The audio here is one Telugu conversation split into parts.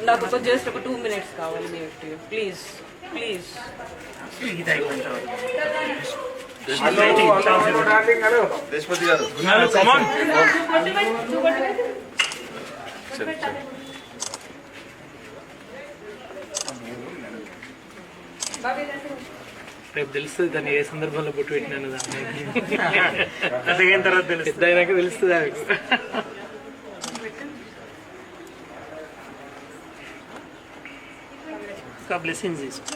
నాకు జస్ట్ ఒక 2 minutes కావాలి ప్లీజ్ ప్లీజ్. దేశపతి గారు రేపు తెలుస్తుంది దాన్ని ఏ సందర్భంలో బొట్టు పెట్టినాను దాన్ని తర్వాత తెలుస్తుంది అయినాక తెలుస్తుంది. బ్లెస్సింగ్స్ తీసుకో.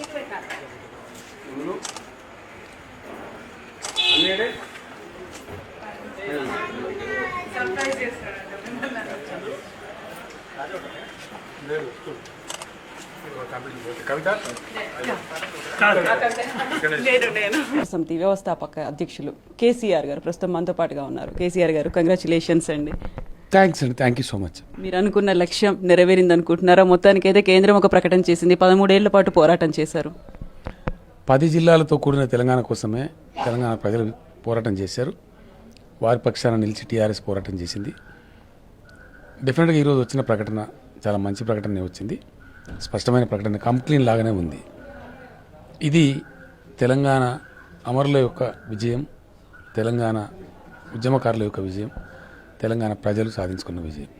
సమితి వ్యవస్థాపక అధ్యక్షులు కేసీఆర్ గారు ప్రస్తుతం మనతో పాటుగా ఉన్నారు. కేసీఆర్ గారు, కంగ్రాచులేషన్స్ అండి. థ్యాంక్స్ అండి, థ్యాంక్ యూ సో మచ్. మీరు అనుకున్న లక్ష్యం నెరవేరింది అనుకుంటున్నారా? మొత్తానికైతే కేంద్రం ఒక ప్రకటన చేసింది, 13 ఏళ్ల పాటు పోరాటం చేశారు. 10 జిల్లాలతో కూడిన తెలంగాణ కోసమే తెలంగాణ ప్రజలు పోరాటం చేశారు. వారి పక్షాన నిలిచి టీఆర్ఎస్ పోరాటం చేసింది. డెఫినెట్గా ఈరోజు వచ్చిన ప్రకటన చాలా మంచి ప్రకటనే వచ్చింది. స్పష్టమైన ప్రకటన, కంప్లీన్ లాగానే ఉంది. ఇది తెలంగాణ అమరుల యొక్క విజయం, తెలంగాణ ఉద్యమకారుల యొక్క విజయం, తెలంగాణ ప్రజలు సాధించుకున్న విజయం.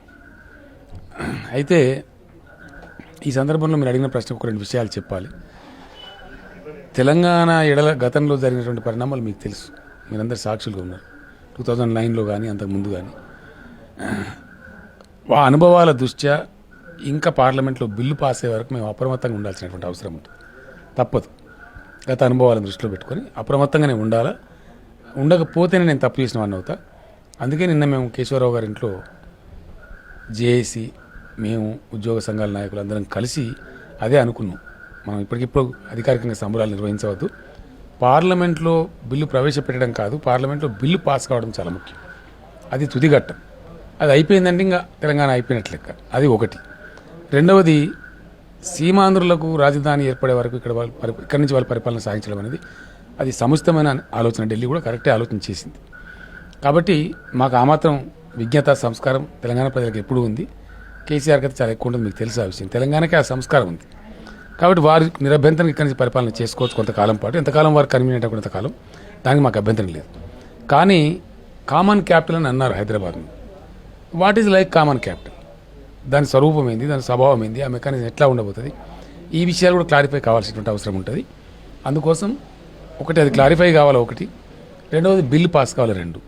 అయితే ఈ సందర్భంలో మీరు అడిగిన ప్రశ్నకు 2 విషయాలు చెప్పాలి. తెలంగాణ ఎడల గతంలో జరిగినటువంటి పరిణామాలు మీకు తెలుసు, మీరందరూ సాక్షులుగా ఉన్నారు. 2009లో కానీ అంతకుముందు కానీ ఆ అనుభవాల దృష్ట్యా ఇంకా పార్లమెంట్లో బిల్లు పాస్ అయ్యే వరకు మేము అప్రమత్తంగా ఉండాల్సినటువంటి అవసరం ఉంటుంది. తప్పదు. గత అనుభవాలను దృష్టిలో పెట్టుకొని అప్రమత్తంగానే ఉండాలా. ఉండకపోతేనే నేను తప్పు చేసిన వాడిని అవుతా. అందుకే నిన్న మేము కేశవరావు గారి ఇంట్లో జేఏసీ, మేము ఉద్యోగ సంఘాల నాయకులు అందరం కలిసి అదే అనుకున్నాం. మనం ఇప్పటికిప్పుడు అధికారికంగా సంబరాలు నిర్వహించవద్దు. పార్లమెంట్లో బిల్లు ప్రవేశపెట్టడం కాదు, పార్లమెంట్లో బిల్లు పాస్ కావడం చాలా ముఖ్యం. అది తుదిఘట్టం. అది అయిపోయిందంటే ఇంకా తెలంగాణ అయిపోయినట్లు లెక్క. అది ఒకటి. రెండవది, సీమాంధ్రులకు రాజధాని ఏర్పడే వరకు ఇక్కడి నుంచి వాళ్ళ పరిపాలన సాగించడం అనేది అది సముచితమైన ఆలోచన. ఢిల్లీ కూడా కరెక్టే ఆలోచన చేసింది. కాబట్టి మాకు ఆ మాత్రం విజ్ఞత, సంస్కారం తెలంగాణ ప్రజలకు ఎప్పుడూ ఉంది. కేసీఆర్ అయితే చాలా ఎక్కువ ఉంటుంది, మీకు తెలుసు ఆ విషయం. తెలంగాణకి ఆ సంస్కారం ఉంది. కాబట్టి వారు నిరభ్యంతరం ఇక్కడి నుంచి పరిపాలన చేసుకోవచ్చు కొంతకాలం పాటు. ఎంతకాలం వారు కన్వీనియంట్ కొంతకాలం, దానికి మాకు అభ్యంతరం లేదు. కానీ కామన్ క్యాపిటల్ అని అన్నారు హైదరాబాద్ని. What is like common capital? దాని స్వరూపం ఏంది, దాని స్వభావం ఏంది, ఆ మెకానిజం ఎట్లా ఉండబోతుంది, ఈ విషయాలు కూడా క్లారిఫై కావాల్సినటువంటి అవసరం ఉంటుంది. అందుకోసం ఒకటి అది క్లారిఫై కావాలి, ఒకటి. రెండవది బిల్లు పాస్ కావాలి, 2.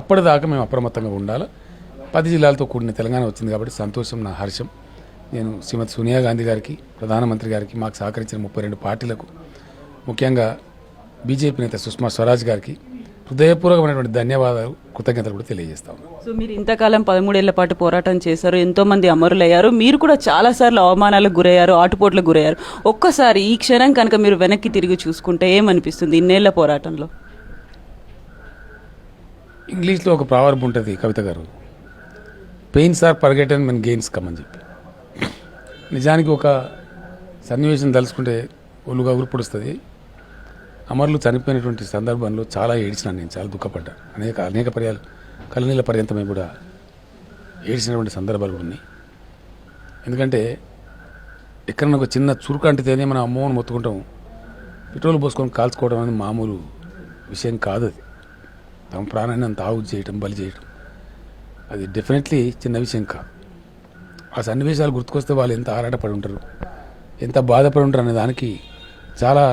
అప్పటిదాకా మేము అప్రమత్తంగా ఉండాలి. 10 జిల్లాలతో కూడిన తెలంగాణ వచ్చింది కాబట్టి సంతోషం, నా హర్షం. నేను శ్రీమతి సోనియా గాంధీ గారికి, ప్రధానమంత్రి గారికి, మాకు సహకరించిన 32 పార్టీలకు, ముఖ్యంగా బీజేపీ నేత సుష్మా స్వరాజ్ గారికి హృదయపూర్వకమైనటువంటి ధన్యవాదాలు, కృతజ్ఞతలు కూడా తెలియజేస్తాము. సో మీరు ఇంతకాలం 13 ఏళ్ల పాటు పోరాటం చేశారు, ఎంతోమంది అమరులయ్యారు, మీరు కూడా చాలాసార్లు అవమానాలకు గురయ్యారు, ఆటుపోట్లకు గురయ్యారు. ఒక్కసారి ఈ క్షణం కనుక మీరు వెనక్కి తిరిగి చూసుకుంటే ఏమనిపిస్తుంది ఇన్నేళ్ల పోరాటంలో? ఇంగ్లీష్లో ఒక ప్రావర్బ్ ఉంటుంది కవిత గారు, pains are forgotten when gains come అని చెప్పి. నిజానికి ఒక సన్నివేశం తలుచుకుంటే ఒళ్ళుగా ఉరుపుడుస్తుంది. అమరులు చనిపోయినటువంటి సందర్భంలో చాలా ఏడ్చినాను నేను, చాలా దుఃఖపడ్డాను. అనేక పర్యాలు కళ్ళనీళ్ళ పర్యంతమై కూడా ఏడ్చినటువంటి సందర్భాలు కూడా ఉన్నాయి. ఎందుకంటే ఎక్కడన్నా ఒక చిన్న చురుకు అంటితేనే మనం అమ్మోని మొత్తుకుంటాం. పెట్రోల్ పోసుకొని కాల్చుకోవడం అనేది మామూలు విషయం కాదు. అది తమ ప్రాణాన్ని అంత ఆహుతి చేయటం, బలి చేయటం, అది డెఫినెట్లీ చిన్న విషయం కాదు. ఆ సన్నివేశాలు గుర్తుకొస్తే వాళ్ళు ఎంత ఆరాటపడి ఉంటారు, ఎంత బాధపడి ఉంటారు అనే దానికి చాలా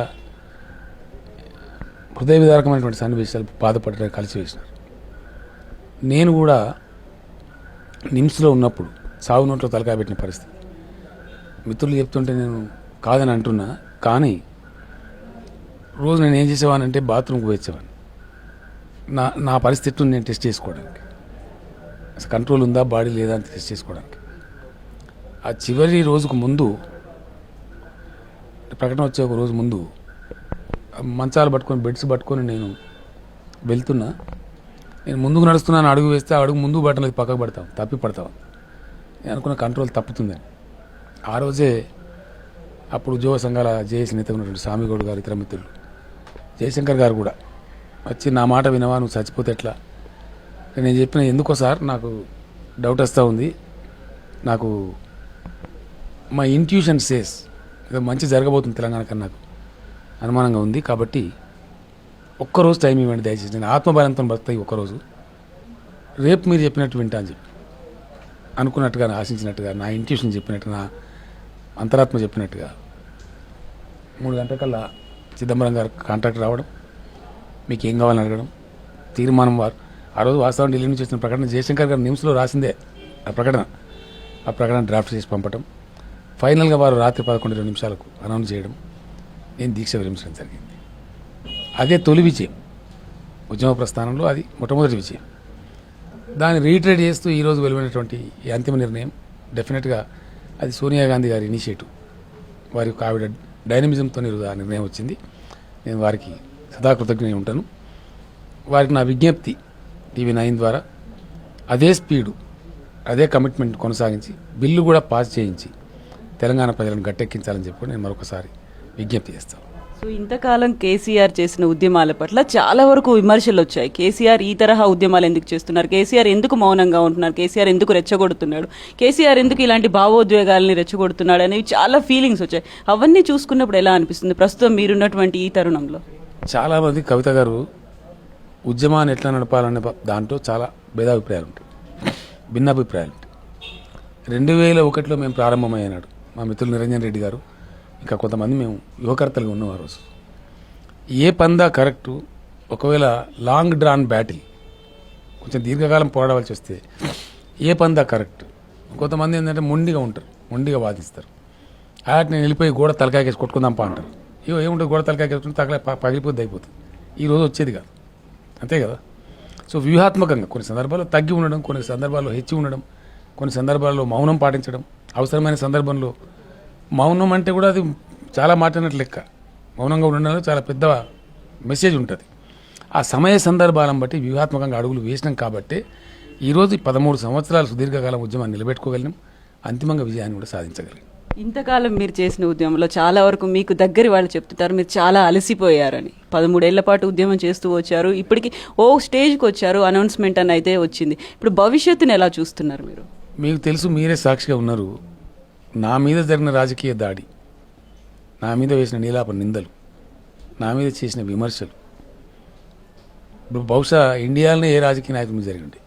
హృదయ విదారకమైనటువంటి సన్నివేశాలు బాధపడడానికి కలిసి వేసినారు. నేను కూడా నిమ్స్లో ఉన్నప్పుడు సాగు నోట్లో తలకాయ పెట్టిన పరిస్థితి. మిత్రులు చెప్తుంటే నేను కాదని అంటున్నా, కానీ రోజు నేను ఏం చేసేవానంటే బాత్రూమ్కి వచ్చేవాడిని. నా పరిస్థితిని నేను టెస్ట్ చేసుకోవడానికి, అసలు కంట్రోల్ ఉందా బాడీ లేదా అని టెస్ట్ చేసుకోవడానికి. ఆ చివరి రోజుకు ముందు, ప్రకటన వచ్చే ఒక రోజు ముందు, మంచాలు పట్టుకొని, బెడ్స్ పట్టుకొని నేను వెళ్తున్నా. నేను ముందుకు నడుస్తున్నాను, అడుగు వేస్తే అడుగు ముందుకు పట్టలేదు, పక్కకు పడతాం, తప్పి పడతాం. నేను అనుకున్న కంట్రోల్ తప్పుతుందని. ఆ రోజే అప్పుడు ఉద్యోగ సంఘాల జేఏసీ నేత ఉన్నటువంటి స్వామిగౌడ్ గారు, ఇతర మిత్రులు, జయశంకర్ గారు కూడా వచ్చి, నా మాట వినవా, నువ్వు చచ్చిపోతే ఎట్లా, నేను చెప్పిన ఎందుకో సార్ నాకు డౌట్ వస్తూ ఉంది, నాకు మా ఇంట్యూషన్ సేస్ ఏదో మంచి జరగబోతుంది తెలంగాణ కన్నా నాకు అనుమానంగా ఉంది. కాబట్టి ఒక్కరోజు టైం ఇవ్వండి దయచేసి. నేను ఆత్మబలంతో బతుకుతాయి ఒక్కరోజు. రేపు మీరు చెప్పినట్టు వింటా అని చెప్పి అనుకున్నట్టుగా, ఆశించినట్టుగా, నా ఇంట్యూషన్ చెప్పినట్టు, నా అంతరాత్మ చెప్పినట్టుగా 3 గంటలకల్లా చిదంబరం గారు కాంట్రాక్ట్ రావడం, మీకు ఏం కావాలని అడగడం, తీర్మానం వారు ఆ రోజు వాస్తవం ఢిల్లీ నుంచి వచ్చిన ప్రకటన జయశంకర్ గారు నిమ్స్లో రాసిందే ఆ ప్రకటన డ్రాఫ్ట్ చేసి పంపటం, ఫైనల్గా వారు రాత్రి 11:20 నిమిషాలకు అనౌన్స్ చేయడం, నేను దీక్ష విరమించడం జరిగింది. అదే తొలి విజయం ఉద్యమ ప్రస్థానంలో, అది మొట్టమొదటి విజయం. దాన్ని రీట్రేట్ చేస్తూ ఈరోజు వెలువడినటువంటి ఈ అంతిమ నిర్ణయం డెఫినెట్గా అది సోనియా గాంధీ గారి ఇనిషియేటివ్, వారి యొక్క ఆవిడ డైనమిజంతో ఈరోజు ఆ నిర్ణయం వచ్చింది. నేను వారికి సదా కృతజ్ఞుడై ఉంటాను. వారికి నా విజ్ఞప్తి TV9 ద్వారా అదే స్పీడు, అదే కమిట్మెంట్ కొనసాగించి బిల్లు కూడా పాస్ చేయించి తెలంగాణ ప్రజలను గట్టెక్కించాలని చెప్పి నేను మరొకసారి విజ్ఞప్తి చేస్తాను. సో ఇంతకాలం కేసీఆర్ చేసిన ఉద్యమాల పట్ల చాలా వరకు విమర్శలు వచ్చాయి. కేసీఆర్ ఈ తరహా ఉద్యమాలు ఎందుకు చేస్తున్నారు, కేసీఆర్ ఎందుకు మౌనంగా ఉంటున్నారు, కేసీఆర్ ఎందుకు రెచ్చగొడుతున్నాడు, కేసీఆర్ ఎందుకు ఇలాంటి భావోద్వేగాలని రెచ్చగొడుతున్నాడు అనేవి చాలా ఫీలింగ్స్ వచ్చాయి. అవన్నీ చూసుకున్నప్పుడు ఎలా అనిపిస్తుంది ప్రస్తుతం మీరున్నటువంటి ఈ తరుణంలో? చాలామంది కవిత గారు ఉద్యమాన్ని ఎట్లా నడపాలనే దాంట్లో చాలా భేదాభిప్రాయాలు ఉంటాయి, భిన్నాభిప్రాయాలు ఉంటాయి. 2001లో మేము ప్రారంభమయ్యాడు మా మిత్రులు నిరంజన్ రెడ్డి గారు, ఇంకా కొంతమంది మేము యువకర్తలుగా ఉన్నాం ఆ రోజు. ఏ పందా కరెక్టు, ఒకవేళ లాంగ్ డ్రాన్ బ్యాటిల్ కొంచెం దీర్ఘకాలం పోరాడవలసి వస్తే ఏ పందా కరెక్ట్. కొంతమంది ఏంటంటే మొండిగా ఉంటారు, మొండిగా వాదిస్తారు. నేను వెళ్ళిపోయి గోడ తలకాయకేసి కొట్టుకుందాంపా అంటారు. ఏముంటుంది, గోడ తలకాయకేసుకుంటే పగిలిపోద్ది, అయిపోతుంది. ఈ రోజు వచ్చేది కాదు, అంతే కదా. సో వ్యూహాత్మకంగా కొన్ని సందర్భాల్లో తగ్గి ఉండడం, కొన్ని సందర్భాల్లో హెచ్చి ఉండడం, కొన్ని సందర్భాల్లో మౌనం పాటించడం, అవసరమైన సందర్భంలో మౌనం అంటే కూడా అది చాలా మాట్లాడినట్లు లెక్క. మౌనంగా ఉండడంలో చాలా పెద్ద మెసేజ్ ఉంటుంది. ఆ సమయ సందర్భాలను బట్టి వ్యూహాత్మకంగా అడుగులు వేసినాం కాబట్టి ఈరోజు 13 సంవత్సరాల సుదీర్ఘకాలం ఉద్యమాన్ని నిలబెట్టుకోగలిగినాం, అంతిమంగా విజయాన్ని కూడా సాధించగలిగాం. ఇంతకాలం మీరు చేసిన ఉద్యమంలో చాలా వరకు మీకు దగ్గర వాళ్ళు చెప్తుంటారు మీరు చాలా అలసిపోయారని. 13 ఏళ్ల పాటు ఉద్యమం చేస్తూ వచ్చారు, ఇప్పటికి ఓ స్టేజ్కి వచ్చారు, అనౌన్స్మెంట్ అని అయితే వచ్చింది. ఇప్పుడు భవిష్యత్తుని ఎలా చూస్తున్నారు మీరు? మీకు తెలుసు, మీరే సాక్షిగా ఉన్నారు. నా మీద జరిగిన రాజకీయ దాడి, నా మీద వేసిన నీలాప నిందలు, నా మీద చేసిన విమర్శలు ఇప్పుడు బహుశా ఇండియాలోనే ఏ రాజకీయ నాయకుల మీద జరిగింది.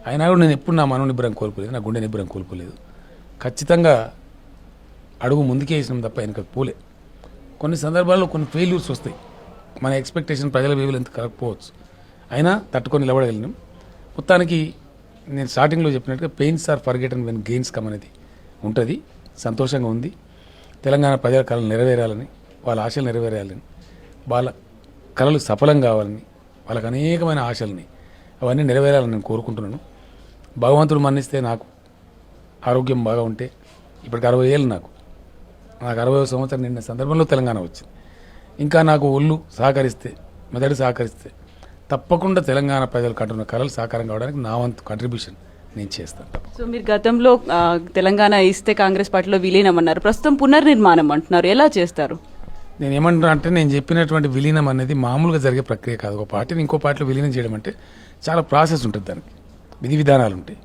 అయినా కూడా నేను ఎప్పుడు నా మనో నిబ్బరం కోల్పోలేదు, నా గుండె నిబ్బరం కోల్పోలేదు. ఖచ్చితంగా అడుగు ముందుకే వేసినాం తప్ప వెనకకు పోలే. కొన్ని సందర్భాల్లో కొన్ని ఫెయిల్యూర్స్ వస్తాయి, మన ఎక్స్పెక్టేషన్ ప్రజల వేవులు ఎంత కలగకపోవచ్చు, అయినా తట్టుకొని నిలబడగలిగినాం. మొత్తానికి నేను స్టార్టింగ్లో చెప్పినట్టుగా pains are forgotten when gains come అనేది ఉంటుంది. సంతోషంగా ఉంది. తెలంగాణ ప్రజల కళలు నెరవేరాలని, వాళ్ళ ఆశలు నెరవేరాలని, వాళ్ళ కళలు సఫలం కావాలని, వాళ్ళకి అనేకమైన ఆశల్ని అవన్నీ నెరవేరాలని నేను కోరుకుంటున్నాను. భగవంతుడు మన్నిస్తే నాకు ఆరోగ్యం బాగా ఉంటే, ఇప్పటికి 60 ఏళ్ళు నాకు 60వ సంవత్సరం నిన్న సందర్భంలో తెలంగాణ వచ్చింది. ఇంకా నాకు ఒళ్ళు సహకరిస్తే, మెదడు సహకరిస్తే తప్పకుండా తెలంగాణ ప్రజలు కంటున్న కళలు సాకారం కావడానికి నా వంతు కంట్రిబ్యూషన్ నేను చేస్తాను. సో మీరు గతంలో తెలంగాణ ఇస్తే కాంగ్రెస్ పార్టీలో విలీనం అన్నారు, ప్రస్తుతం పునర్నిర్మాణం అంటున్నారు, ఎలా చేస్తారు? నేను ఏమంటున్నా అంటే, నేను చెప్పినటువంటి విలీనం అనేది మామూలుగా జరిగే ప్రక్రియ కాదు. ఒక పార్టీని ఇంకో పార్టీలో విలీనం చేయడం అంటే చాలా ప్రాసెస్ ఉంటుంది, దానికి విధి విధానాలు ఉంటాయి.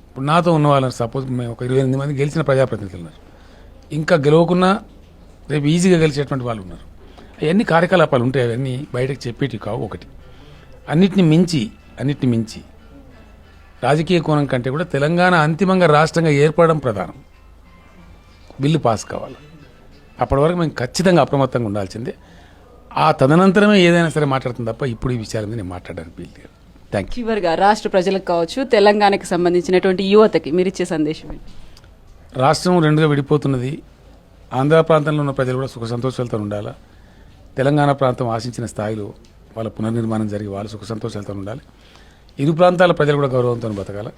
ఇప్పుడు నాతో ఉన్న వాళ్ళని సపోజ్ మేము ఒక 28 మంది గెలిచిన ప్రజాప్రతినిధులు ఉన్నారు, ఇంకా గెలవకున్నా రేపు ఈజీగా గెలిచేటువంటి వాళ్ళు ఉన్నారు. అవన్నీ కార్యకలాపాలు ఉంటాయి, అవన్నీ బయటకు చెప్పేటివి కావు. ఒకటి అన్నిటిని మించి రాజకీయ కోణం కంటే కూడా తెలంగాణ అంతిమంగా రాష్ట్రంగా ఏర్పడడం ప్రధానం. బిల్లు పాస్ కావాలి, అప్పటి వరకు మేము ఖచ్చితంగా అప్రమత్తంగా ఉండాల్సిందే. ఆ తదనంతరమే ఏదైనా సరే మాట్లాడుతుంది తప్ప ఇప్పుడు ఈ విషయాల మీద నేను మాట్లాడడానికి వీలు. Thank you. చివరిగా రాష్ట్ర ప్రజలకు కావచ్చు, తెలంగాణకి సంబంధించినటువంటి యువతకి మీరు ఇచ్చే సందేశం ఏంటి? రాష్ట్రం రెండుగా విడిపోతున్నది. ఆంధ్ర ప్రాంతంలో ఉన్న ప్రజలు కూడా సుఖ సంతోషాలతో ఉండాలి. తెలంగాణ ప్రాంతం ఆశించిన స్థాయిలో వాళ్ళ పునర్నిర్మాణం జరిగి వాళ్ళు సుఖ సంతోషాలతో ఉండాలి. ఇరు ప్రాంతాల ప్రజలు కూడా గౌరవంతో బతకాలి.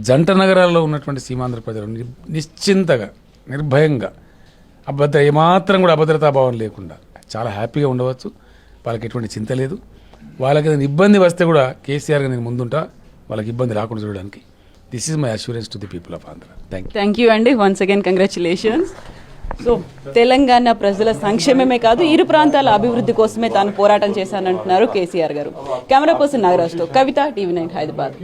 జంట నగరాల్లో ఉన్నటువంటి సీమాంధ్ర ప్రజలు నిశ్చింతగా, నిర్భయంగా, ఏమాత్రం కూడా అభద్రతాభావం లేకుండా చాలా హ్యాపీగా ఉండవచ్చు. వాళ్ళకి ఎటువంటి చింత లేదు. వాళ్ళకి ఏదైనా ఇబ్బంది వస్తే కూడా కేసీఆర్గా నేను ముందుంటా, వాళ్ళకి ఇబ్బంది రాకుండా చూడడానికి. This is my assurance to the people of Andhra. Thank you అండి. Once again congratulations. So Telangana ప్రజల సంక్షేమమే కాదు ఇరు ప్రాంతాల అభివృద్ధి కోసమే తాను పోరాటం చేశానంటున్నారు కేసీఆర్ గారు. కెమెరా పర్సన్ నాగరాజ్తో కవిత, టీవీ 9 హైదరాబాద్.